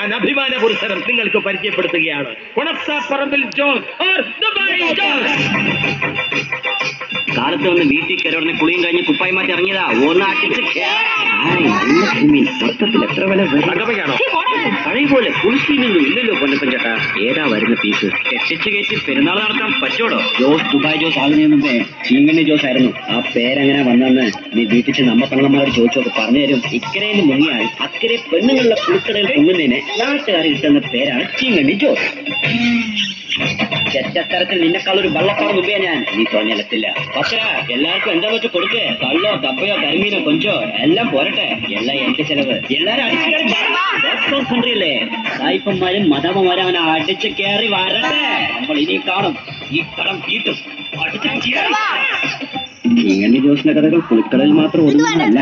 ഞാൻ അഭിമാന പുരസ്സരം നിങ്ങൾക്ക് പരിചയപ്പെടുത്തുകയാണ്. കൊണസാപ്പറമ്പിൽ ജോസ് ഓർ ദുബായ് ജോസ്. കാലത്ത് വന്ന് വീട്ടിൽ കയറി കുളിയും കഴിഞ്ഞ് കുപ്പായി മാറ്റി ഇറങ്ങിയതാ. ഒന്ന് അടിച്ച് മൊത്തത്തിൽ എത്ര വില തങ്കപ്പയ്ക്കാണോ? പഴയ പോലെ കുളിച്ചിനൊന്നും ഇല്ലല്ലോ പൊന്നപ്പൻ ചേട്ടാ. ഏതാ വരുന്ന പീസ്? കെട്ടിച്ച് കയറ്റി പെരുന്നാൾ നടത്താൻ പറ്റോടോ? ജോസ് ദുബായ് ജോസ് ആകുന്നതിന് മുമ്പേ ചീങ്കണ്ണി ജോസ് ആയിരുന്നു. ആ പേരെങ്ങനെ വന്നെന്ന് നീ വീട്ടിച്ച് നമ്മ പെണ്ണന്മാരോട് ചോദിച്ചൊക്കെ പറഞ്ഞു തരും. ഇക്കരയിൽ മുങ്ങിയാൽ അക്കരെ പെണ്ണുങ്ങളുടെ കുളിക്കടയിൽ പൊങ്ങുന്നതിന് നാട്ടുകാർ കിട്ടുന്ന പേരാണ് ചീങ്കണ്ണി ജോസ്. ചെറ്റത്തരത്തിൽ നിന്നെക്കാളൊരു വെള്ളപ്പാട് മുമ്പേ ഞാൻ നീ തോന്നിയാലെത്തില്ല. പക്ഷേ എല്ലാവർക്കും എന്താ വെച്ച് കൊടുക്കേ? കള്ളോ തപ്പയോ കരിമീനോ കൊഞ്ചോ എല്ലാം പോരട്ടെ. എല്ലാം എന്റെ ചെലവ്. എല്ലാരും അടിച്ചുകയറിയല്ലേ? സായിപ്പന്മാരും മദാമ്മമാരും അവനെ അടിച്ചു കയറി വരട്ടെ. നമ്മൾ ഇനി കാണും ഈ കടം വീട്ടും. ചീങ്കണ്ണി ജോസിന്റെ കഥകൾ കുളിക്കടലിൽ മാത്രം ഒതുങ്ങുന്നതല്ല.